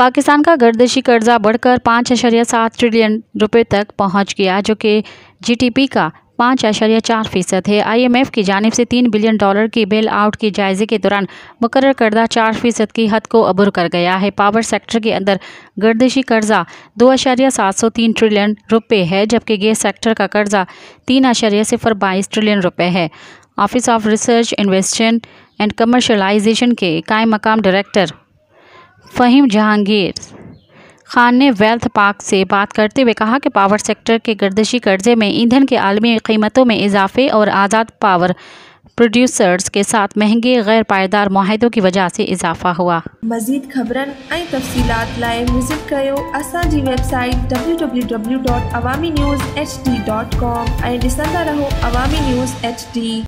पाकिस्तान का गर्दिशी कर्जा बढ़कर 5.7 ट्रिलियन रुपए तक पहुंच गया, जो कि जीडीपी का 5.4% है। IMF की जानिब से $3 बिलियन की बेल आउट की जायजे के दौरान मुकर्रर कर्जा 4% की हद को अबूर कर गया है। पावर सेक्टर के अंदर गर्दिशी कर्जा 2.703 ट्रिलियन रुपए है, जबकि गैस सेक्टर का कर्जा 3.022 ट्रिलियन रुपए है। Office of research, investment and commercialisation के कायम मकाम डायरेक्टर फ़हीम जहांगीर खान ने वेल्थ पार्क से बात करते हुए कहा कि पावर सेक्टर के गर्दिशी कर्जे में ईंधन के आलमी कीमतों में इजाफे और आज़ाद पावर प्रोड्यूसर्स के साथ महंगे गैर पायदार मुआहिदों की वजह से इजाफा हुआ। मज़ीद ख़बरन ऐं तफ़सीलात लाइ विज़िट कयो असांजी वेबसाइट www.awamiNewsHD.com ऐं ॾिसंदा रहो अवामी न्यूज़ HD।